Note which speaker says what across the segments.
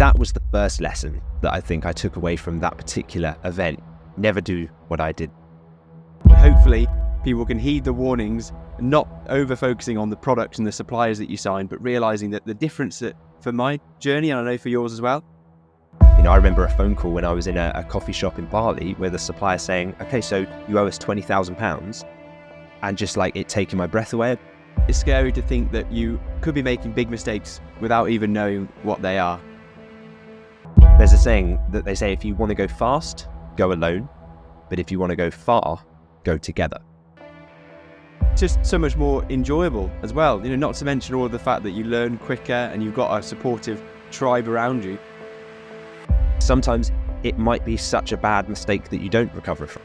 Speaker 1: that was the first lesson that I think I took away from that particular event. Never do what I did.
Speaker 2: Hopefully, people can heed the warnings, not over-focusing on the products and the suppliers that you sign, but realising that the difference that for my journey, and I know for yours as well.
Speaker 1: I remember a phone call when I was in a coffee shop in Bali where the supplier saying, okay, so you owe us £20,000, and just like it taking my breath away.
Speaker 2: It's scary to think that you could be making big mistakes without even knowing what they are.
Speaker 1: There's a saying that they say, if you want to go fast, go alone. But if you want to go far, go together.
Speaker 2: Just so much more enjoyable as well. Not to mention all of the fact that you learn quicker and you've got a supportive tribe around you.
Speaker 1: Sometimes it might be such a bad mistake that you don't recover from.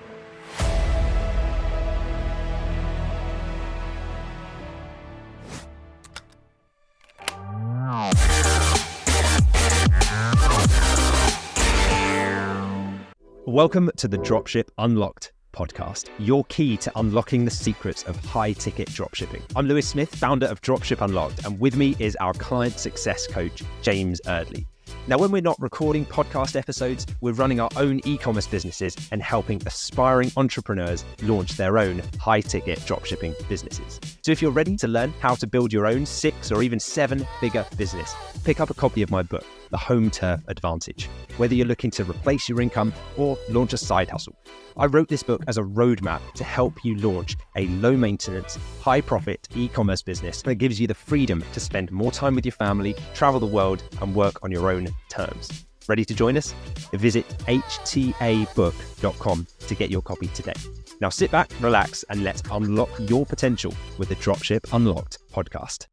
Speaker 1: Welcome to the Dropship Unlocked Podcast, your key to unlocking the secrets of high-ticket dropshipping. I'm Lewis Smith, founder of Dropship Unlocked, and with me is our client success coach, James Eardley. Now, when we're not recording podcast episodes, we're running our own e-commerce businesses and helping aspiring entrepreneurs launch their own high-ticket dropshipping businesses. So if you're ready to learn how to build your own 6 or even 7-figure business, pick up a copy of my book, The Home Turf Advantage, whether you're looking to replace your income or launch a side hustle. I wrote this book as a roadmap to help you launch a low-maintenance, high-profit e-commerce business that gives you the freedom to spend more time with your family, travel the world, and work on your own terms. Ready to join us? Visit htabook.com to get your copy today. Now sit back, relax, and let's unlock your potential with the Dropship Unlocked podcast.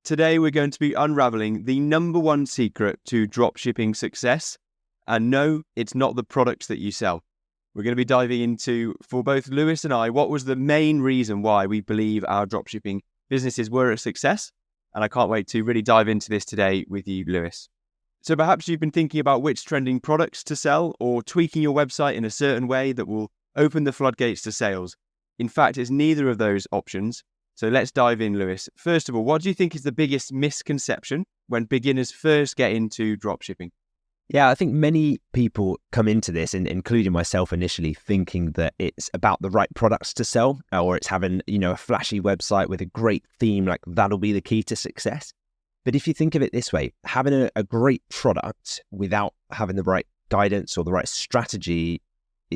Speaker 2: Today, we're going to be unraveling the number one secret to dropshipping success. And no, it's not the products that you sell. We're going to be diving into, for both Lewis and I, what was the main reason why we believe our dropshipping businesses were a success. And I can't wait to really dive into this today with you, Lewis. So perhaps you've been thinking about which trending products to sell or tweaking your website in a certain way that will open the floodgates to sales. In fact, it's neither of those options. So let's dive in, Lewis. First of all, what do you think is the biggest misconception when beginners first get into dropshipping?
Speaker 1: Yeah, I think many people come into this, and including myself initially, thinking that it's about the right products to sell, or it's having, a flashy website with a great theme, like that'll be the key to success. But if you think of it this way, having a great product without having the right guidance or the right strategy,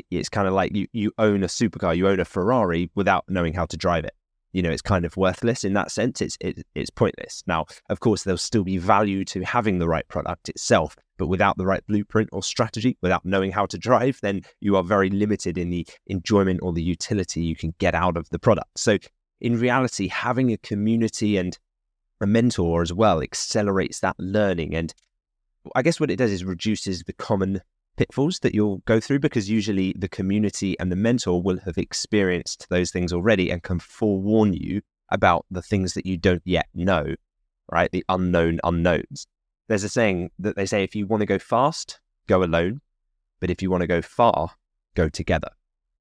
Speaker 1: it's kind of like you own a supercar, you own a Ferrari without knowing how to drive it. It's kind of worthless in that sense. It's pointless. Now, of course, there'll still be value to having the right product itself, but without the right blueprint or strategy, without knowing how to drive, then you are very limited in the enjoyment or the utility you can get out of the product. So in reality, having a community and a mentor as well accelerates that learning. And I guess what it does is reduces the common pitfalls that you'll go through, because usually the community and the mentor will have experienced those things already and can forewarn you about the things that you don't yet know, right? The unknown unknowns. There's a saying that they say, if you want to go fast, go alone. But if you want to go far, go together.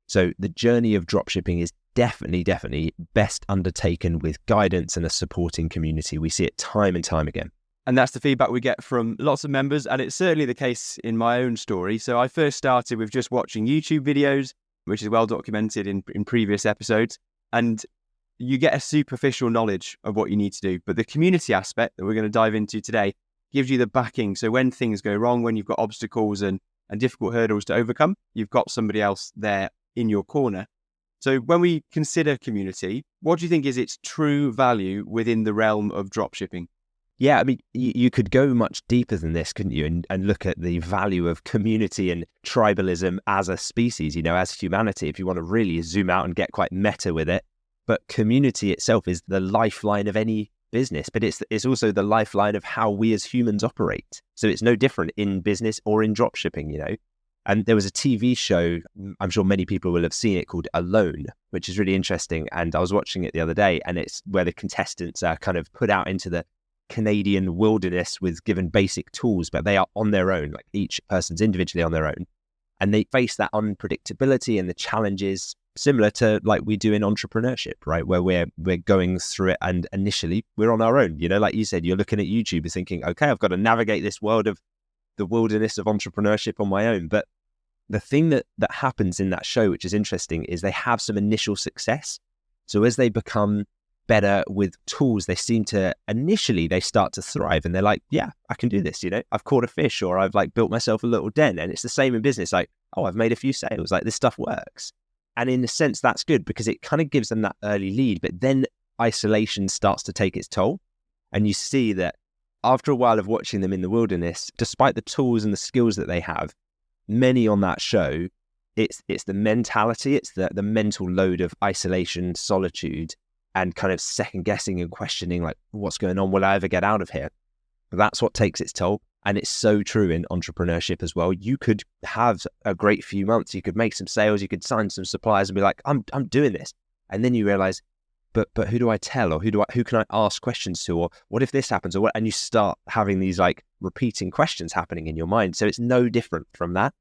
Speaker 1: So the journey of dropshipping is definitely best undertaken with guidance and a supporting community. We see it time and time again.
Speaker 2: And that's the feedback we get from lots of members, and it's certainly the case in my own story. So I first started with just watching YouTube videos, which is well documented in previous episodes, and you get a superficial knowledge of what you need to do. But the community aspect that we're going to dive into today gives you the backing. So when things go wrong, when you've got obstacles and difficult hurdles to overcome, you've got somebody else there in your corner. So when we consider community, what do you think is its true value within the realm of dropshipping?
Speaker 1: Yeah, I mean, you could go much deeper than this, couldn't you? And look at the value of community and tribalism as a species, as humanity, if you want to really zoom out and get quite meta with it. But community itself is the lifeline of any business, but it's also the lifeline of how we as humans operate. So it's no different in business or in dropshipping, And there was a TV show, I'm sure many people will have seen it, called Alone, which is really interesting. And I was watching it the other day, and it's where the contestants are kind of put out into the Canadian wilderness with given basic tools, but they are on their own, like each person's individually on their own. And they face that unpredictability and the challenges similar to like we do in entrepreneurship, right? Where we're going through it, and initially we're on our own, like you said, you're looking at YouTube, you're thinking, okay, I've got to navigate this world of the wilderness of entrepreneurship on my own. But the thing that happens in that show, which is interesting, is they have some initial success. So as they become better with tools, they seem to, initially they start to thrive, and they're like, yeah, I can do this. I've caught a fish, or I've like built myself a little den. And it's the same in business. Like, oh, I've made a few sales, like this stuff works. And in a sense, that's good because it kind of gives them that early lead. But then isolation starts to take its toll. And you see that after a while of watching them in the wilderness, despite the tools and the skills that they have, many on that show, it's the mentality, it's the mental load of isolation, solitude, and kind of second guessing and questioning, like, what's going on? Will I ever get out of here? That's what takes its toll. And it's so true in entrepreneurship as well. You could have a great few months, you could make some sales, you could sign some suppliers and be like, I'm doing this. And then you realize, but who do I tell? Or who can I ask questions to? Or what if this happens? Or what? And you start having these like repeating questions happening in your mind. So it's no different from that.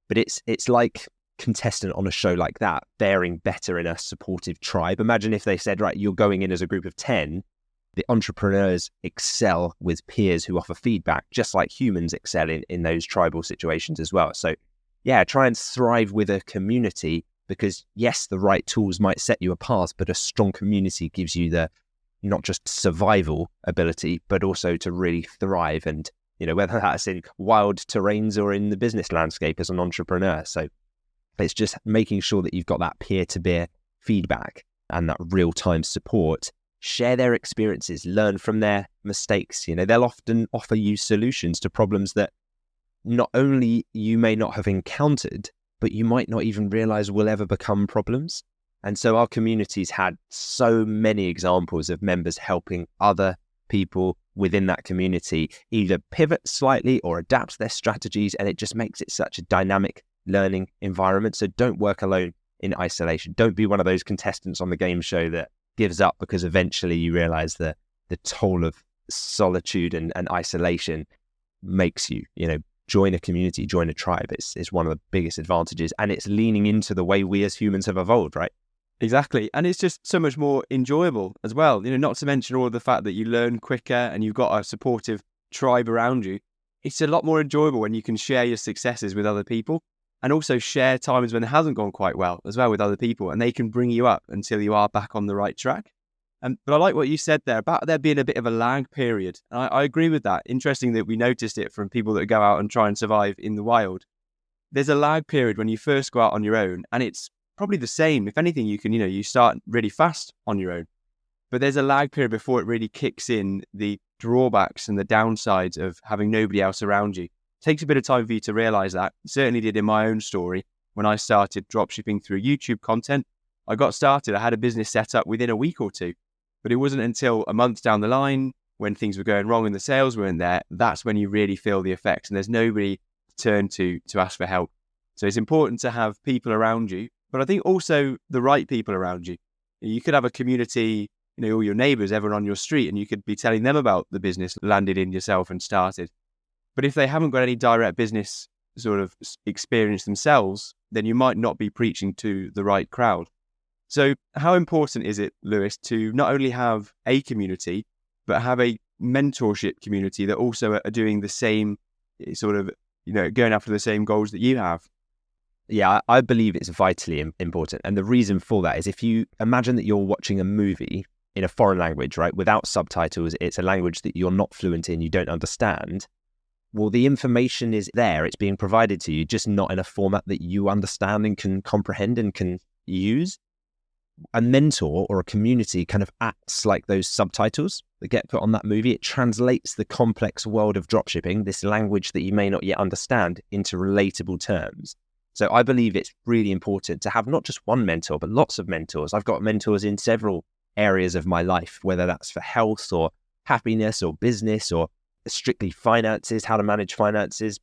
Speaker 1: But it's like contestant on a show like that, faring better in a supportive tribe. Imagine if they said, right, you're going in as a group of 10, the entrepreneurs excel with peers who offer feedback, just like humans excel in those tribal situations as well. So yeah, try and thrive with a community, because yes, the right tools might set you apart, but a strong community gives you the not just survival ability, but also to really thrive. And, whether that's in wild terrains or in the business landscape as an entrepreneur. So it's just making sure that you've got that peer-to-peer feedback and that real-time support. Share their experiences, learn from their mistakes. They'll often offer you solutions to problems that not only you may not have encountered, but you might not even realize will ever become problems. And so our community's had so many examples of members helping other people within that community either pivot slightly or adapt their strategies. And it just makes it such a dynamic learning environment. So don't work alone in isolation. Don't be one of those contestants on the game show that gives up because eventually you realize the toll of solitude and isolation makes you, join a community, join a tribe. It's one of the biggest advantages, and it's leaning into the way we as humans have evolved, right?
Speaker 2: Exactly. And it's just so much more enjoyable as well. Not to mention all of the fact that you learn quicker and you've got a supportive tribe around you. It's a lot more enjoyable when you can share your successes with other people, and also share times when it hasn't gone quite well as well with other people, and they can bring you up until you are back on the right track. But I like what you said there about there being a bit of a lag period. And I agree with that. Interesting that we noticed it from people that go out and try and survive in the wild. There's a lag period when you first go out on your own, and it's probably the same. If anything, you can, you start really fast on your own. But there's a lag period before it really kicks in the drawbacks and the downsides of having nobody else around you. Takes a bit of time for you to realize that. It certainly did in my own story. When I started dropshipping through YouTube content, I got started. I had a business set up within a week or two, but it wasn't until a month down the line when things were going wrong and the sales weren't there, that's when you really feel the effects, and there's nobody to turn to ask for help. So it's important to have people around you, but I think also the right people around you. You could have a community, all your neighbors, everyone on your street, and you could be telling them about the business landed in yourself and started. But if they haven't got any direct business sort of experience themselves, then you might not be preaching to the right crowd. So how important is it, Lewis, to not only have a community, but have a mentorship community that also are doing the same sort of, going after the same goals that you have?
Speaker 1: Yeah, I believe it's vitally important. And the reason for that is if you imagine that you're watching a movie in a foreign language, right, without subtitles, it's a language that you're not fluent in, you don't understand. Well, the information is there, it's being provided to you, just not in a format that you understand and can comprehend and can use. A mentor or a community kind of acts like those subtitles that get put on that movie. It translates the complex world of dropshipping, this language that you may not yet understand, into relatable terms. So I believe it's really important to have not just one mentor, but lots of mentors. I've got mentors in several areas of my life, whether that's for health or happiness or business or strictly finances, how to manage finances,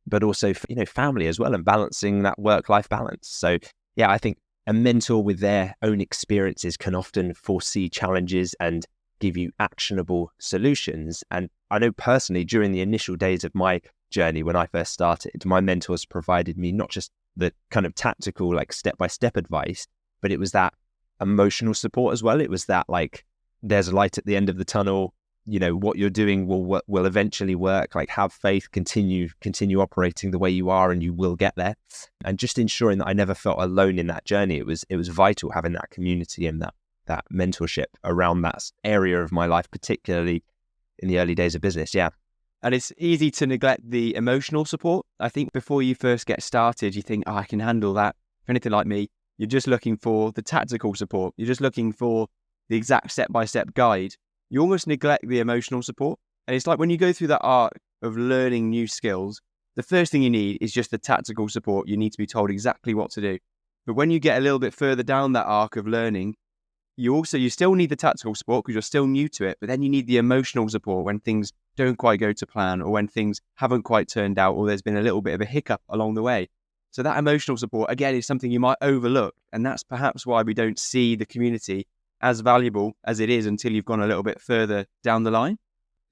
Speaker 1: but also, family as well, and balancing that work-life balance. So yeah, I think a mentor with their own experiences can often foresee challenges and give you actionable solutions. And I know personally, during the initial days of my journey, when I first started, my mentors provided me not just the kind of tactical, like step-by-step advice, but it was that emotional support as well. It was that like, there's a light at the end of the tunnel. what you're doing will eventually work. Like, have faith, continue operating the way you are, and you will get there. And just ensuring that I never felt alone in that journey. It was vital having that community and that mentorship around that area of my life, particularly in the early days of business. Yeah.
Speaker 2: And it's easy to neglect the emotional support. I think before you first get started, you think, I can handle that. For anything like me, you're just looking for the tactical support. You're just looking for the exact step-by-step guide. You almost neglect the emotional support. And it's like when you go through that arc of learning new skills, the first thing you need is just the tactical support. You need to be told exactly what to do. But when you get a little bit further down that arc of learning, you still need the tactical support because you're still new to it, but then you need the emotional support when things don't quite go to plan, or when things haven't quite turned out, or there's been a little bit of a hiccup along the way. So that emotional support, again, is something you might overlook. And that's perhaps why we don't see the community as valuable as it is until you've gone a little bit further down the line.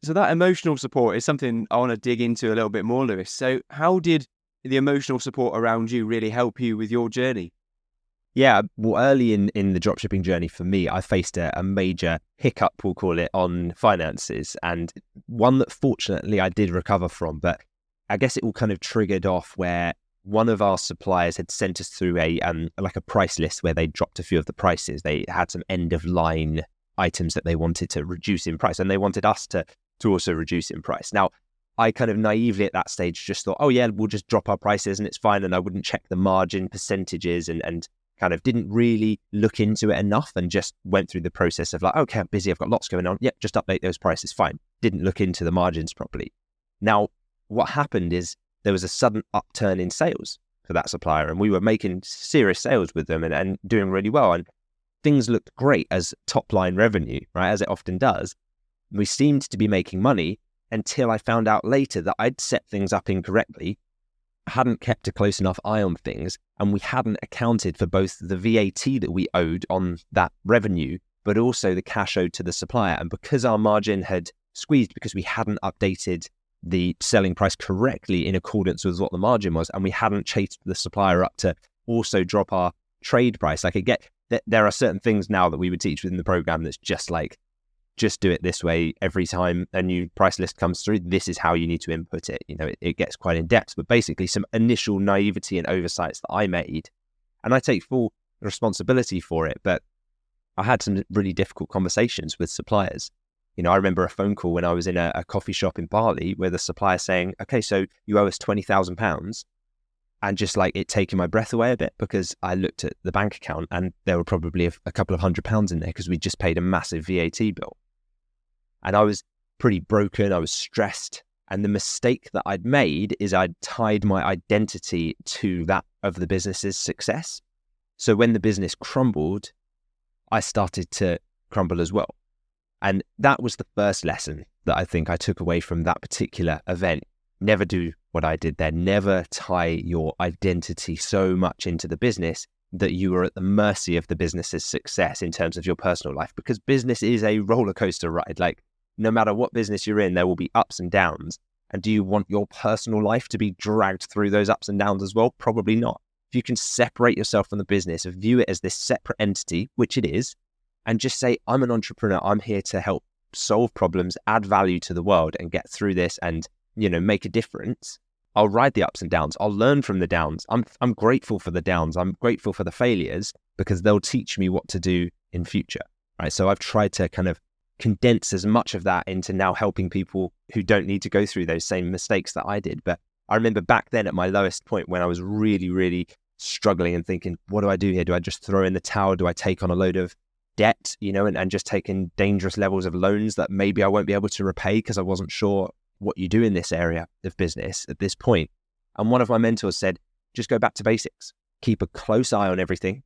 Speaker 2: So that emotional support is something I want to dig into a little bit more, Lewis. So how did the emotional support around you really help you with your journey?
Speaker 1: Yeah, well, early in the dropshipping journey for me, I faced a major hiccup, we'll call it, on finances, and one that fortunately I did recover from. But I guess it all kind of triggered off where one of our suppliers had sent us through a price list where they dropped a few of the prices. They had some end of line items that they wanted to reduce in price, and they wanted us to also reduce in price. Now, I kind of naively at that stage just thought, oh yeah, we'll just drop our prices and it's fine. And I wouldn't check the margin percentages and kind of didn't really look into it enough, and just went through the process of like, okay, I'm busy, I've got lots going on. Yep, just update those prices, fine. Didn't look into the margins properly. Now, what happened is there was a sudden upturn in sales for that supplier, and we were making serious sales with them and doing really well. And things looked great as top line revenue, right? As it often does. We seemed to be making money until I found out later that I'd set things up incorrectly, hadn't kept a close enough eye on things, and we hadn't accounted for both the VAT that we owed on that revenue, but also the cash owed to the supplier. And because our margin had squeezed because we hadn't updated the selling price correctly in accordance with what the margin was, and we hadn't chased the supplier up to also drop our trade price. Like, I get that there are certain things now that we would teach within the program that's just like, just do it this way. Every time a new price list comes through, this is how you need to input it. It gets quite in depth, but basically some initial naivety and oversights that I made, and I take full responsibility for it. But I had some really difficult conversations with suppliers. I remember a phone call when I was in a coffee shop in Bali where the supplier saying, okay, so you owe us £20,000, and just like it taking my breath away a bit, because I looked at the bank account and there were probably a couple of £100 in there because we just paid a massive VAT bill. And I was pretty broken, I was stressed. And the mistake that I'd made is I'd tied my identity to that of the business's success. So when the business crumbled, I started to crumble as well. And that was the first lesson that I think I took away from that particular event. Never do what I did there. Never tie your identity so much into the business that you are at the mercy of the business's success in terms of your personal life, because business is a roller coaster ride. Like, no matter what business you're in, there will be ups and downs. And do you want your personal life to be dragged through those ups and downs as well? Probably not. If you can separate yourself from the business, view it as this separate entity, which it is, and just say, I'm an entrepreneur, I'm here to help solve problems, add value to the world and get through this and, make a difference. I'll ride the ups and downs. I'll learn from the downs. I'm grateful for the downs. I'm grateful for the failures because they'll teach me what to do in future, right? So I've tried to kind of condense as much of that into now helping people who don't need to go through those same mistakes that I did. But I remember back then at my lowest point when I was really, really struggling and thinking, what do I do here? Do I just throw in the towel? Do I take on a load of debt, and just take in dangerous levels of loans that maybe I won't be able to repay because I wasn't sure what you do in this area of business at this point? And one of my mentors said, just go back to basics, keep a close eye on everything,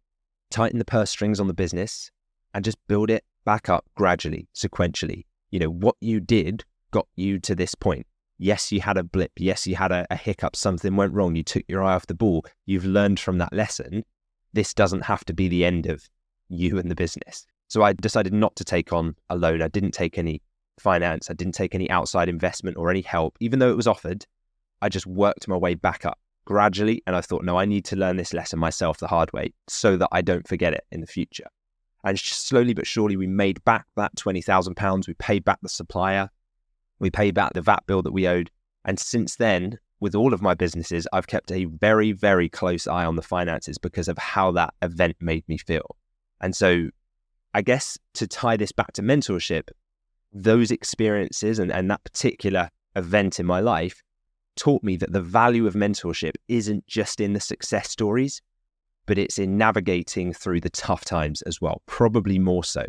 Speaker 1: tighten the purse strings on the business, and just build it back up gradually, sequentially. What you did got you to this point. Yes, you had a blip. Yes, you had a hiccup. Something went wrong. You took your eye off the ball. You've learned from that lesson. This doesn't have to be the end of you and the business. So I decided not to take on a loan. I didn't take any finance. I didn't take any outside investment or any help, even though it was offered. I just worked my way back up gradually. And I thought, no, I need to learn this lesson myself the hard way so that I don't forget it in the future. And slowly but surely, we made back that £20,000. We paid back the supplier. We paid back the VAT bill that we owed. And since then, with all of my businesses, I've kept a very, very close eye on the finances because of how that event made me feel. And so I guess to tie this back to mentorship, those experiences and that particular event in my life taught me that the value of mentorship isn't just in the success stories, but it's in navigating through the tough times as well, probably more so.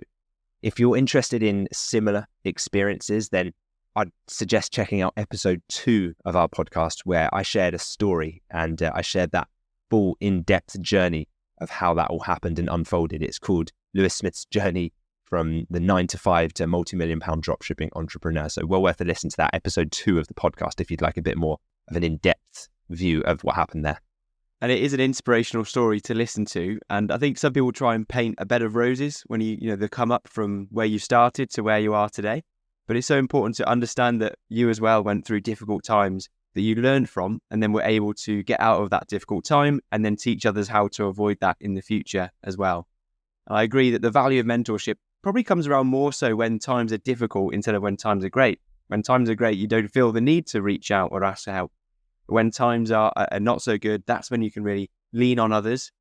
Speaker 1: If you're interested in similar experiences, then I'd suggest checking out episode 2 of our podcast, where I shared a story and I shared that full in-depth journey of how that all happened and unfolded. It's called Lewis Smith's Journey from the 9-to-5 to multi-million-pound dropshipping entrepreneur. So well worth a listen to that, episode 2 of the podcast, if you'd like a bit more of an in-depth view of what happened there.
Speaker 2: And it is an inspirational story to listen to. And I think some people try and paint a bed of roses when they come up from where you started to where you are today. But it's so important to understand that you as well went through difficult times that you learned from, and then were able to get out of that difficult time and then teach others how to avoid that in the future as well. And I agree that the value of mentorship probably comes around more so when times are difficult instead of when times are great. When times are great, you don't feel the need to reach out or ask for help. When times are not so good, that's when you can really lean on others.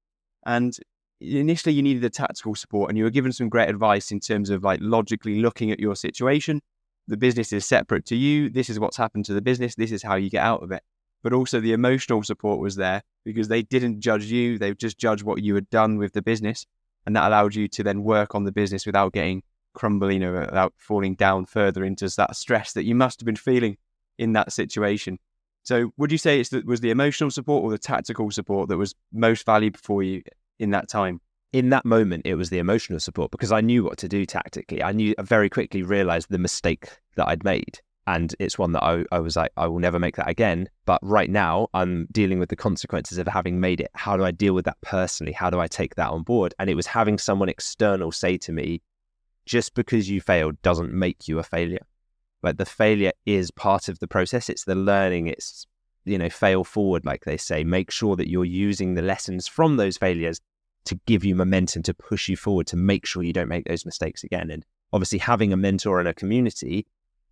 Speaker 2: And initially you needed the tactical support, and you were given some great advice in terms of like logically looking at your situation. The business is separate to you. This is what's happened to the business. This is how you get out of it. But also the emotional support was there because they didn't judge you. They just judged what you had done with the business. And that allowed you to then work on the business without getting crumbling or without falling down further into that stress that you must have been feeling in that situation. So would you say it was the emotional support or the tactical support that was most valuable for you in that time?
Speaker 1: In that moment, it was the emotional support because I knew what to do tactically. I very quickly realized the mistake that I'd made. And it's one that I was like, I will never make that again. But right now, I'm dealing with the consequences of having made it. How do I deal with that personally? How do I take that on board? And it was having someone external say to me, just because you failed doesn't make you a failure. Like the failure is part of the process. It's the learning. It's, fail forward, like they say. Make sure that you're using the lessons from those failures to give you momentum, to push you forward, to make sure you don't make those mistakes again. And obviously having a mentor and a community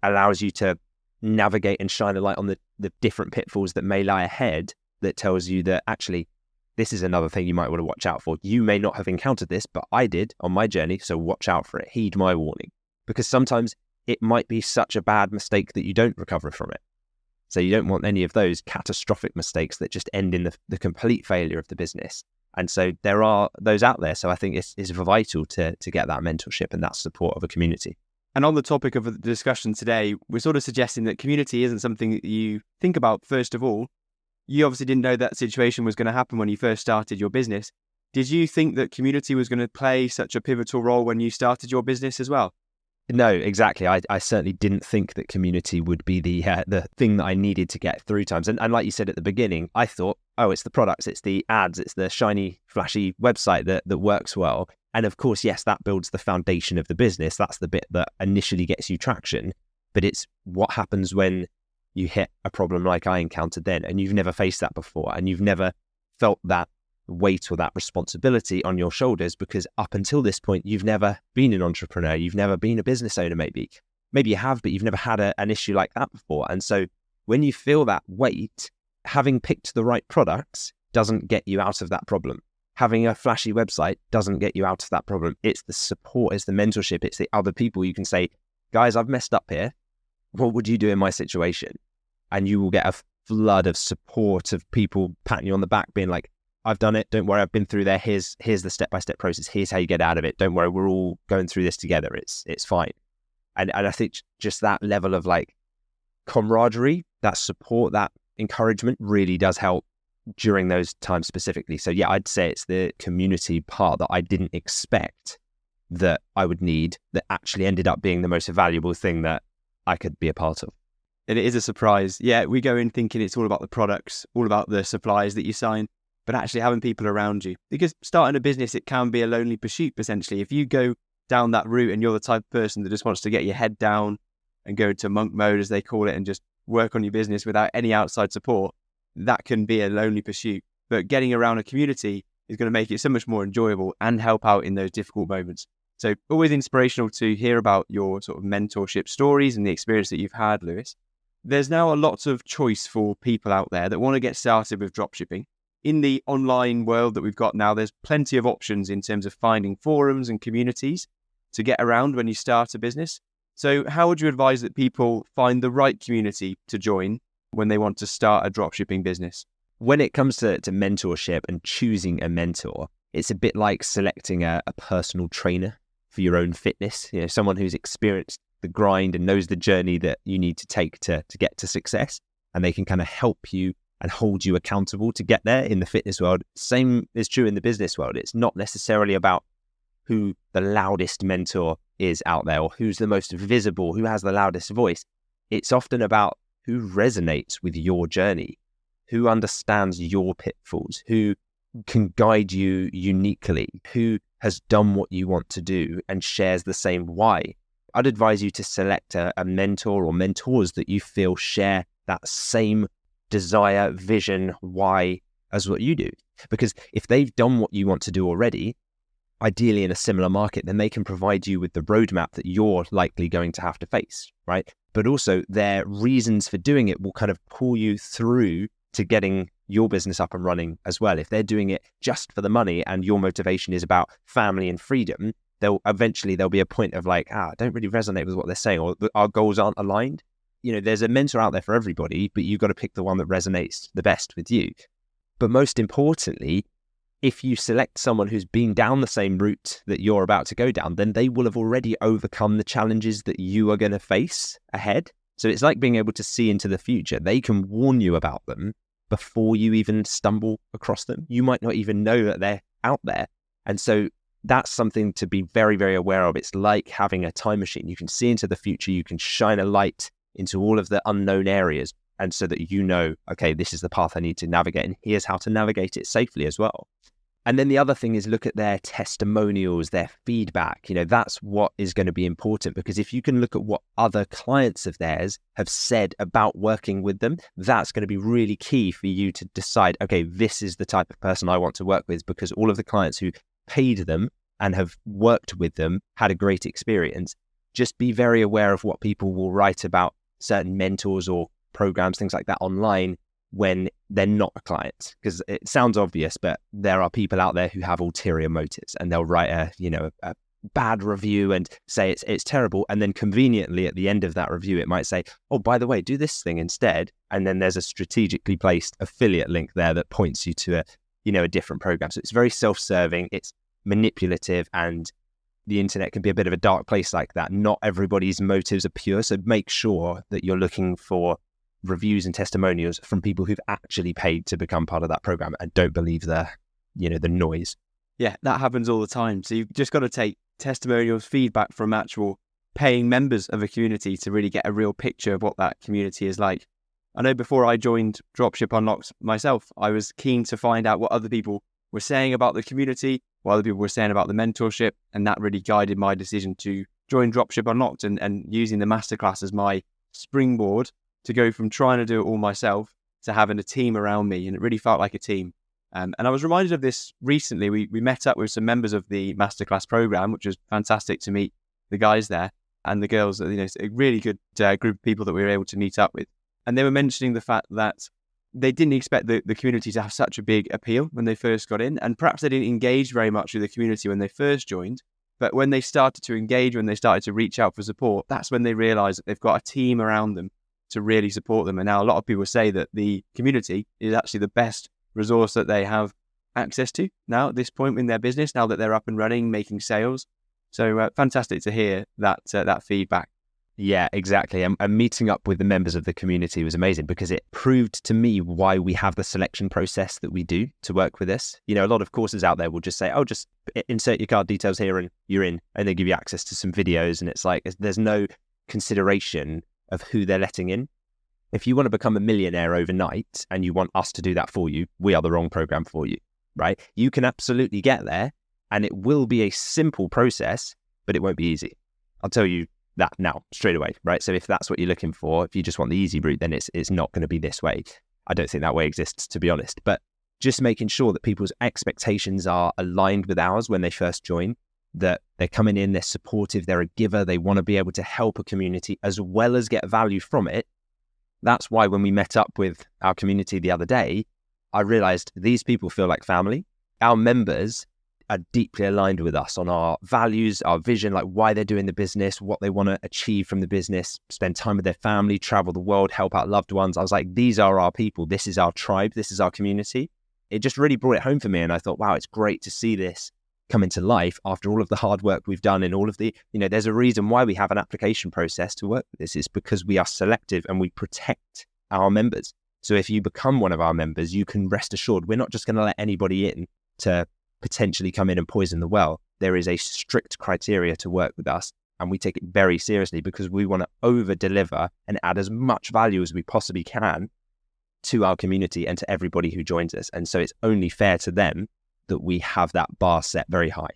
Speaker 1: allows you to navigate and shine a light on the different pitfalls that may lie ahead, that tells you that actually this is another thing you might want to watch out for. You may not have encountered this, but I did on my journey, so watch out for it. Heed my warning. Because sometimes it might be such a bad mistake that you don't recover from it. So you don't want any of those catastrophic mistakes that just end in the complete failure of the business. And so there are those out there. So I think it's vital to get that mentorship and that support of a community.
Speaker 2: And on the topic of the discussion today, we're sort of suggesting that community isn't something that you think about first of all. You obviously didn't know that situation was going to happen when you first started your business. Did you think that community was going to play such a pivotal role when you started your business as well?
Speaker 1: No, exactly. I certainly didn't think that community would be the thing that I needed to get through times. And like you said at the beginning, I thought, oh, it's the products, it's the ads, it's the shiny, flashy website that works well. And of course, yes, that builds the foundation of the business. That's the bit that initially gets you traction. But it's what happens when you hit a problem like I encountered then, and you've never faced that before, and you've never felt that weight or that responsibility on your shoulders, because up until this point, you've never been an entrepreneur. You've never been a business owner, maybe you have, but you've never had an issue like that before. And so when you feel that weight, having picked the right products doesn't get you out of that problem. Having a flashy website doesn't get you out of that problem. It's the support, it's the mentorship, it's the other people you can say, guys, I've messed up here. What would you do in my situation? And you will get a flood of support of people patting you on the back, being like, I've done it. Don't worry. I've been through there. Here's the step-by-step process. Here's how you get out of it. Don't worry. We're all going through this together. It's fine. And I think just that level of like camaraderie, that support, that encouragement really does help during those times specifically. So yeah, I'd say it's the community part that I didn't expect that I would need that actually ended up being the most valuable thing that I could be a part of.
Speaker 2: And it is a surprise. Yeah, we go in thinking it's all about the products, all about the suppliers that you sign, but actually having people around you. Because starting a business, it can be a lonely pursuit, essentially. If you go down that route and you're the type of person that just wants to get your head down and go into monk mode, as they call it, and just work on your business without any outside support, that can be a lonely pursuit. But getting around a community is going to make it so much more enjoyable and help out in those difficult moments. So always inspirational to hear about your sort of mentorship stories and the experience that you've had, Lewis. There's now a lot of choice for people out there that want to get started with dropshipping. In the online world that we've got now, there's plenty of options in terms of finding forums and communities to get around when you start a business. So how would you advise that people find the right community to join when they want to start a dropshipping business?
Speaker 1: When it comes to mentorship and choosing a mentor, it's a bit like selecting a personal trainer for your own fitness, someone who's experienced the grind and knows the journey that you need to take to get to success. And they can kind of help you and hold you accountable to get there in the fitness world. Same is true in the business world. It's not necessarily about who the loudest mentor is out there or who's the most visible, who has the loudest voice. It's often about who resonates with your journey, who understands your pitfalls, who can guide you uniquely, who has done what you want to do and shares the same why. I'd advise you to select a mentor or mentors that you feel share that same desire, vision, why as what you do. Because if they've done what you want to do already, ideally in a similar market, then they can provide you with the roadmap that you're likely going to have to face, right? But also their reasons for doing it will kind of pull you through to getting your business up and running as well. If they're doing it just for the money and your motivation is about family and freedom, there'll be a point of like, I don't really resonate with what they're saying, or our goals aren't aligned. There's a mentor out there for everybody, but you've got to pick the one that resonates the best with you. But most importantly, if you select someone who's been down the same route that you're about to go down, then they will have already overcome the challenges that you are going to face ahead. So it's like being able to see into the future. They can warn you about them before you even stumble across them. You might not even know that they're out there. And so that's something to be very, very aware of. It's like having a time machine. You can see into the future. You can shine a light into all of the unknown areas. And so that okay, this is the path I need to navigate. And here's how to navigate it safely as well. And then the other thing is look at their testimonials, their feedback. That's what is going to be important, because if you can look at what other clients of theirs have said about working with them, that's going to be really key for you to decide, okay, this is the type of person I want to work with, because all of the clients who paid them and have worked with them had a great experience. Just be very aware of what people will write about certain mentors or programs, things like that online, when they're not a client, because it sounds obvious, but there are people out there who have ulterior motives, and they'll write a bad review and say it's terrible, and then conveniently at the end of that review it might say, oh, by the way, do this thing instead, and then there's a strategically placed affiliate link there that points you to a different program. So it's very self-serving, it's manipulative, and the internet can be a bit of a dark place like that. Not everybody's motives are pure, so make sure that you're looking for reviews and testimonials from people who've actually paid to become part of that program, and don't believe the noise.
Speaker 2: Yeah, that happens all the time. So you've just got to take testimonials, feedback from actual paying members of a community to really get a real picture of what that community is like. I know before I joined Dropship Unlocked myself, I was keen to find out what other people were saying about the community, what other people were saying about the mentorship, and that really guided my decision to join Dropship Unlocked and using the masterclass as my springboard to go from trying to do it all myself to having a team around me. And it really felt like a team. And I was reminded of this recently. We met up with some members of the masterclass program, which was fantastic to meet the guys there and the girls. It's a really good group of people that we were able to meet up with. And they were mentioning the fact that they didn't expect the community to have such a big appeal when they first got in. And perhaps they didn't engage very much with the community when they first joined. But when they started to engage, when they started to reach out for support, that's when they realized that they've got a team around them to really support them. And now a lot of people say that the community is actually the best resource that they have access to now at this point in their business, now that they're up and running, making sales. So fantastic to hear that feedback.
Speaker 1: Yeah, exactly. And meeting up with the members of the community was amazing, because it proved to me why we have the selection process that we do to work with this. A lot of courses out there will just say, oh, just insert your card details here and you're in, and they give you access to some videos. And it's like, there's no consideration of who they're letting in. If you want to become a millionaire overnight and you want us to do that for you, we are the wrong program for you, right? You can absolutely get there, and it will be a simple process, but it won't be easy. I'll tell you that now straight away, right? So if that's what you're looking for, if you just want the easy route, then it's not going to be this way. I don't think that way exists, to be honest. But just making sure that people's expectations are aligned with ours when they first join, that they're coming in, they're supportive, they're a giver, they want to be able to help a community as well as get value from it. That's why when we met up with our community the other day, I realized these people feel like family. Our members are deeply aligned with us on our values, our vision, like why they're doing the business, what they want to achieve from the business, spend time with their family, travel the world, help out loved ones. I was like, these are our people. This is our tribe. This is our community. It just really brought it home for me. And I thought, wow, it's great to see this come into life after all of the hard work we've done and all of the, there's a reason why we have an application process to work with this. It's because we are selective and we protect our members. So if you become one of our members, you can rest assured we're not just going to let anybody in to potentially come in and poison the well. There is a strict criteria to work with us, and we take it very seriously because we want to over deliver and add as much value as we possibly can to our community and to everybody who joins us. And so it's only fair to them that we have that bar set very high.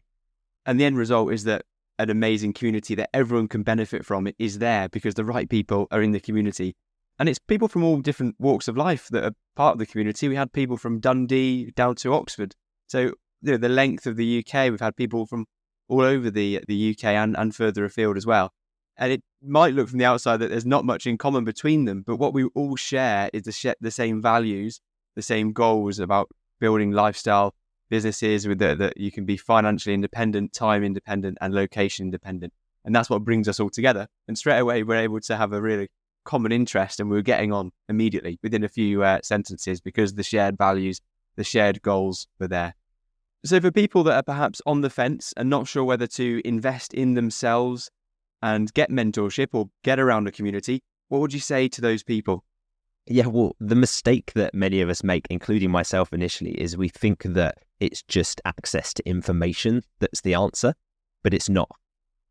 Speaker 2: And the end result is that an amazing community that everyone can benefit from is there because the right people are in the community. And it's people from all different walks of life that are part of the community. We had people from Dundee down to Oxford. So the length of the UK, we've had people from all over the UK and further afield as well. And it might look from the outside that there's not much in common between them, but what we all share is the same values, the same goals about building lifestyle businesses with that you can be financially independent, time independent, and location independent. And that's what brings us all together. And straight away, we're able to have a really common interest, and we're getting on immediately within a few sentences because the shared values, the shared goals were there. So for people that are perhaps on the fence and not sure whether to invest in themselves and get mentorship or get around a community, what would you say to those people?
Speaker 1: Yeah, well, the mistake that many of us make, including myself initially, is we think that it's just access to information that's the answer, but it's not.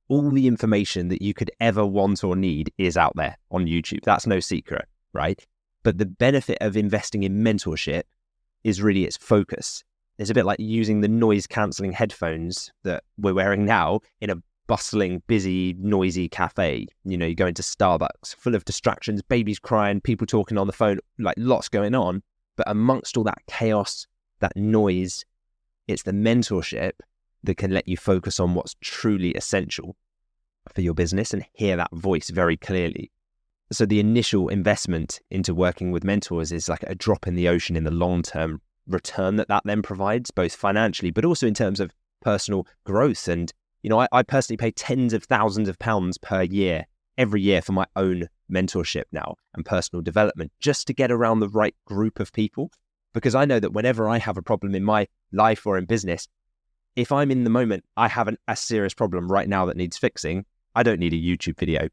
Speaker 1: All the information that you could ever want or need is out there on YouTube. That's no secret, right? But the benefit of investing in mentorship is really its focus. It's a bit like using the noise-cancelling headphones that we're wearing now in a bustling, busy, noisy cafe. You go into Starbucks, full of distractions, babies crying, people talking on the phone, like lots going on. But amongst all that chaos, that noise, it's the mentorship that can let you focus on what's truly essential for your business and hear that voice very clearly. So the initial investment into working with mentors is like a drop in the ocean in the long-term return that then provides, both financially, but also in terms of personal growth. And, I personally pay tens of thousands of pounds per year, every year for my own mentorship now and personal development, just to get around the right group of people. Because I know that whenever I have a problem in my life or in business, if I'm in the moment, I have a serious problem right now that needs fixing, I don't need a YouTube video.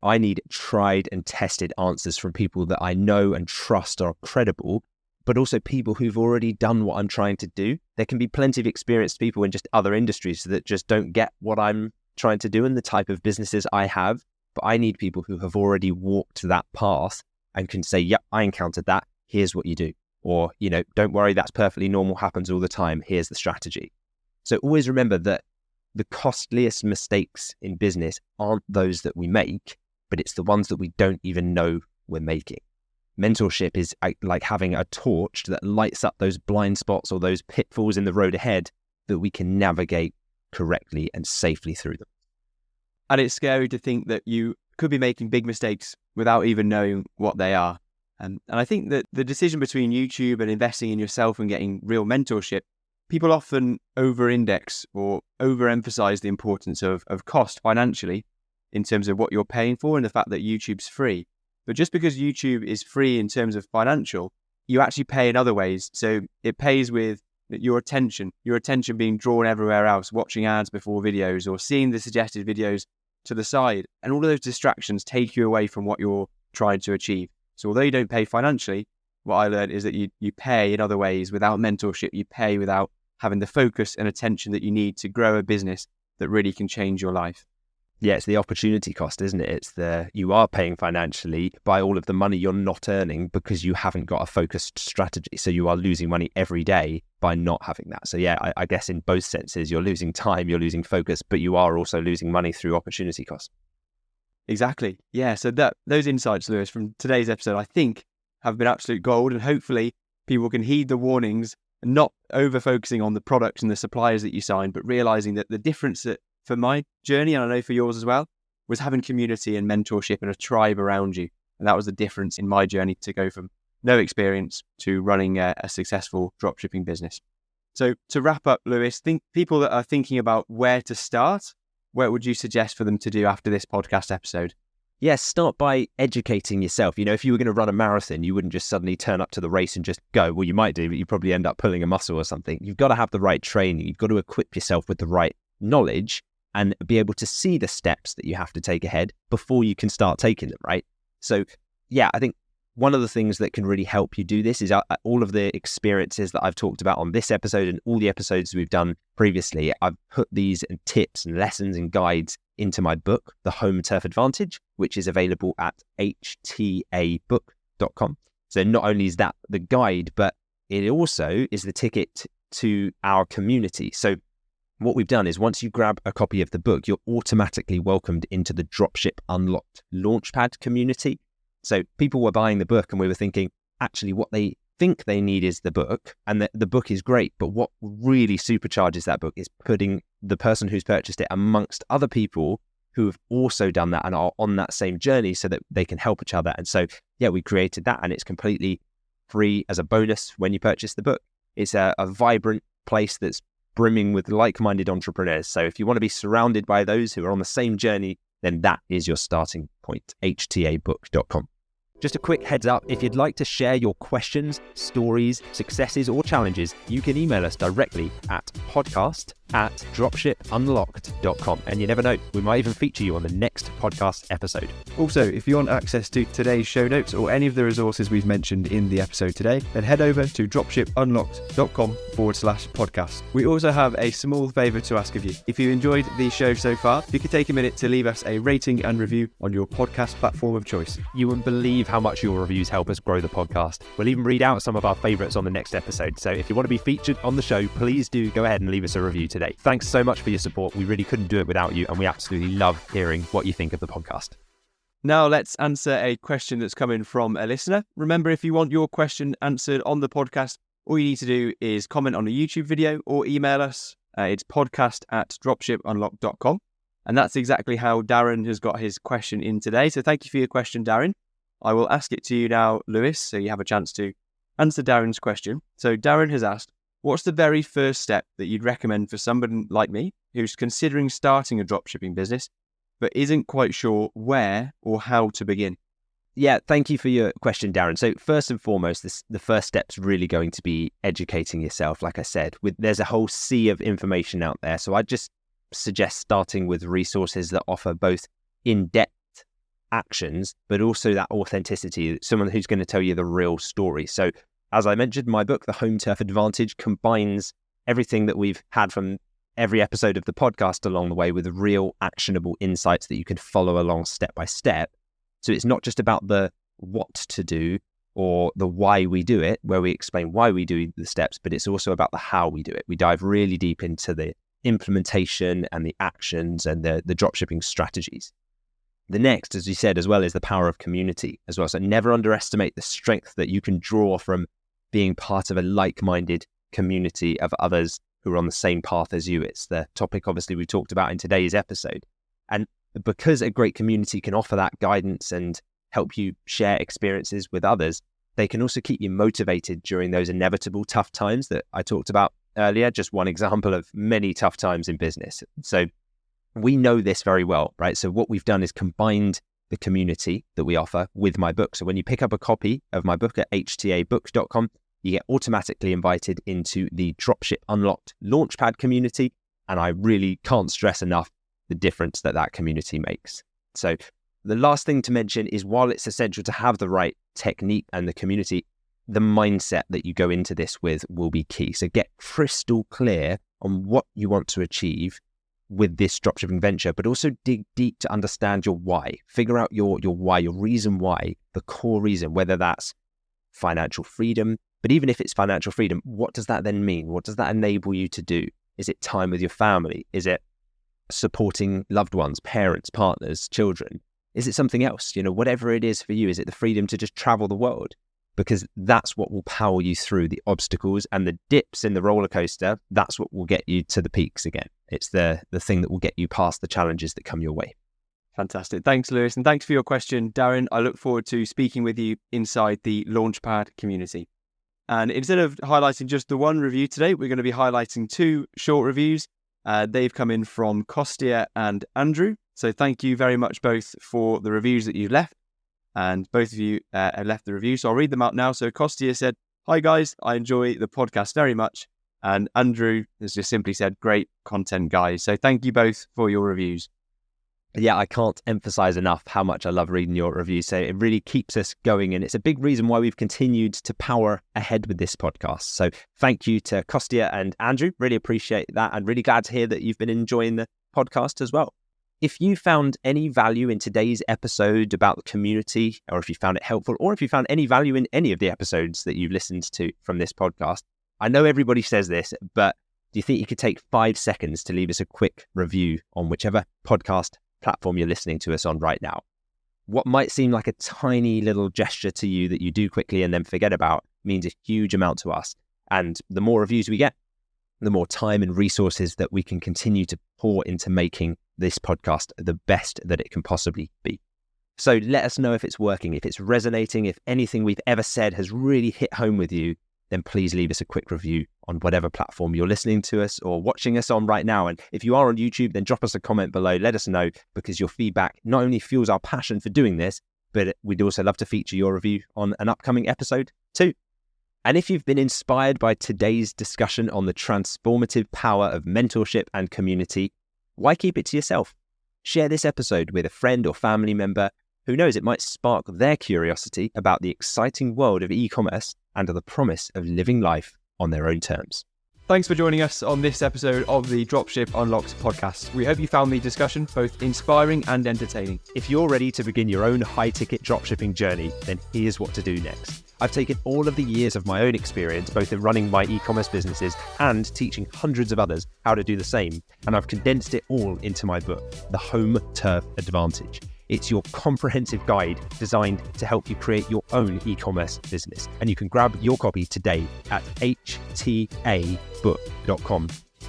Speaker 1: I need tried and tested answers from people that I know and trust are credible, but also people who've already done what I'm trying to do. There can be plenty of experienced people in just other industries that just don't get what I'm trying to do and the type of businesses I have. But I need people who have already walked that path and can say, yep, I encountered that. Here's what you do. Or, don't worry, that's perfectly normal, happens all the time. Here's the strategy. So always remember that the costliest mistakes in business aren't those that we make, but it's the ones that we don't even know we're making. Mentorship is like having a torch that lights up those blind spots or those pitfalls in the road ahead that we can navigate correctly and safely through them.
Speaker 2: And it's scary to think that you could be making big mistakes without even knowing what they are. And I think that the decision between YouTube and investing in yourself and getting real mentorship, people often over-index or overemphasize the importance of cost financially in terms of what you're paying for and the fact that YouTube's free. But just because YouTube is free in terms of financial, you actually pay in other ways. So it pays with your attention being drawn everywhere else, watching ads before videos or seeing the suggested videos to the side. And all of those distractions take you away from what you're trying to achieve. So although you don't pay financially, what I learned is that you pay in other ways. Without mentorship, you pay without having the focus and attention that you need to grow a business that really can change your life.
Speaker 1: Yeah, it's the opportunity cost, isn't it? You are paying financially by all of the money you're not earning because you haven't got a focused strategy. So you are losing money every day by not having that. So yeah, I guess in both senses, you're losing time, you're losing focus, but you are also losing money through opportunity cost.
Speaker 2: Exactly. Yeah. So those insights, Lewis, from today's episode, I think have been absolute gold. And hopefully people can heed the warnings and not over focusing on the products and the suppliers that you sign, but realizing that the difference that for my journey, and I know for yours as well, was having community and mentorship and a tribe around you. And that was the difference in my journey to go from no experience to running a successful dropshipping business. So to wrap up, Lewis, people that are thinking about where to start, what would you suggest for them to do after this podcast episode?
Speaker 1: Yes, start by educating yourself. If you were going to run a marathon, you wouldn't just suddenly turn up to the race and just go. Well, you might do, but you probably end up pulling a muscle or something. You've got to have the right training. You've got to equip yourself with the right knowledge and be able to see the steps that you have to take ahead before you can start taking them, right? So, yeah, I think one of the things that can really help you do this is all of the experiences that I've talked about on this episode and all the episodes we've done previously. I've put these tips and lessons and guides into my book, The Home Turf Advantage, which is available at htabook.com. So not only is that the guide, but it also is the ticket to our community. So what we've done is once you grab a copy of the book, you're automatically welcomed into the Dropship Unlocked Launchpad community. So people were buying the book and we were thinking, actually, what they think they need is the book, and the book is great. But what really supercharges that book is putting the person who's purchased it amongst other people who have also done that and are on that same journey so that they can help each other. And so, yeah, we created that and it's completely free as a bonus when you purchase the book. It's a vibrant place that's brimming with like-minded entrepreneurs. So if you want to be surrounded by those who are on the same journey, then that is your starting point, htabook.com. Just a quick heads up, if you'd like to share your questions, stories, successes, or challenges, you can email us directly at podcast@dropshipunlocked.com. And you never know, we might even feature you on the next podcast episode.
Speaker 2: Also, if you want access to today's show notes or any of the resources we've mentioned in the episode today, then head over to dropshipunlocked.com/podcast. We also have a small favor to ask of you. If you enjoyed the show so far, if you could take a minute to leave us a rating and review on your podcast platform of choice.
Speaker 1: You wouldn't believe how much your reviews help us grow the podcast. We'll even read out some of our favorites on the next episode. So if you want to be featured on the show, please do go ahead and leave us a review today. Thanks so much for your support. We really couldn't do it without you, and we absolutely love hearing what you think of the podcast.
Speaker 2: Now let's answer a question that's coming from a listener. Remember, if you want your question answered on the podcast, all you need to do is comment on a YouTube video or email us. It's podcast@dropshipunlocked.com. And that's exactly how Darren has got his question in today. So thank you for your question, Darren. I will ask it to you now, Lewis, so you have a chance to answer Darren's question. So Darren has asked, what's the very first step that you'd recommend for somebody like me who's considering starting a dropshipping business, but isn't quite sure where or how to begin?
Speaker 1: Yeah, thank you for your question, Darren. So first and foremost, the first step's really going to be educating yourself. Like I said, there's a whole sea of information out there. So I just suggest starting with resources that offer both in-depth actions, but also that authenticity, someone who's going to tell you the real story. So as I mentioned, my book, The Home Turf Advantage, combines everything that we've had from every episode of the podcast along the way with real actionable insights that you can follow along step by step. So it's not just about the what to do or the why we do it, where we explain why we do the steps, but it's also about the how we do it. We dive really deep into the implementation and the actions and the dropshipping strategies. The next, as you said as well, is the power of community as well. So never underestimate the strength that you can draw from being part of a like-minded community of others who are on the same path as you. It's the topic, obviously, we talked about in today's episode. And because a great community can offer that guidance and help you share experiences with others, they can also keep you motivated during those inevitable tough times that I talked about earlier. Just one example of many tough times in business. So we know this very well, right? So what we've done is combined the community that we offer with my book. So when you pick up a copy of my book at htabook.com, you get automatically invited into the Dropship Unlocked Launchpad community. And I really can't stress enough the difference that community makes. So the last thing to mention is, while it's essential to have the right technique and the community, the mindset that you go into this with will be key. So get crystal clear on what you want to achieve with this dropshipping venture, but also dig deep to understand your why. Figure out your why, your reason why, the core reason, whether that's financial freedom. But even if it's financial freedom, what does that then mean? What does that enable you to do? Is it time with your family? Is it supporting loved ones, parents, partners, children? Is it something else? Whatever it is for you, is it the freedom to just travel the world? because that's what will power you through the obstacles, and the dips in the roller coaster. That's what will get you to the peaks again. It's the thing that will get you past the challenges that come your way.
Speaker 2: Fantastic. Thanks, Lewis. And thanks for your question, Darren. I look forward to speaking with you inside the Launchpad community. And instead of highlighting just the one review today, we're going to be highlighting 2 short reviews. They've come in from Kostya and Andrew. So thank you very much both for the reviews that you've left. And both of you have left the review. So I'll read them out now. So Kostya said, "Hi guys, I enjoy the podcast very much." And Andrew has just simply said, "Great content, guys." So thank you both for your reviews.
Speaker 1: Yeah, I can't emphasize enough how much I love reading your reviews. So it really keeps us going. And it's a big reason why we've continued to power ahead with this podcast. So thank you to Kostya and Andrew. Really appreciate that. And really glad to hear that you've been enjoying the podcast as well. If you found any value in today's episode about the community, or if you found it helpful, or if you found any value in any of the episodes that you've listened to from this podcast, I know everybody says this, but do you think you could take 5 seconds to leave us a quick review on whichever podcast platform you're listening to us on right now? What might seem like a tiny little gesture to you that you do quickly and then forget about means a huge amount to us. And the more reviews we get, the more time and resources that we can continue to pour into making this podcast the best that it can possibly be. So let us know if it's working, if it's resonating, if anything we've ever said has really hit home with you, then please leave us a quick review on whatever platform you're listening to us or watching us on right now. And if you are on YouTube, then drop us a comment below. Let us know, because your feedback not only fuels our passion for doing this, but we'd also love to feature your review on an upcoming episode too. And if you've been inspired by today's discussion on the transformative power of mentorship and community, why keep it to yourself? Share this episode with a friend or family member. Who knows, it might spark their curiosity about the exciting world of e-commerce and the promise of living life on their own terms.
Speaker 2: Thanks for joining us on this episode of the Dropship Unlocked podcast. We hope you found the discussion both inspiring and entertaining.
Speaker 1: If you're ready to begin your own high-ticket dropshipping journey, then here's what to do next. I've taken all of the years of my own experience, both in running my e-commerce businesses and teaching hundreds of others how to do the same, and I've condensed it all into my book, The Home Turf Advantage. It's your comprehensive guide designed to help you create your own e-commerce business. And you can grab your copy today at htabook.com.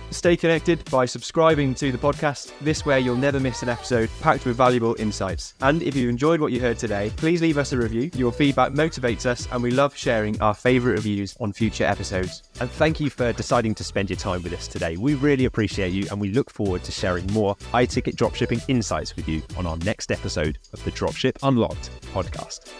Speaker 2: Stay connected by subscribing to the podcast. This way you'll never miss an episode packed with valuable insights. And if you enjoyed what you heard today, please leave us a review. Your feedback motivates us, and we love sharing our favourite reviews on future episodes.
Speaker 1: And thank you for deciding to spend your time with us today. We really appreciate you, and we look forward to sharing more high-ticket dropshipping insights with you on our next episode of the Dropship Unlocked podcast.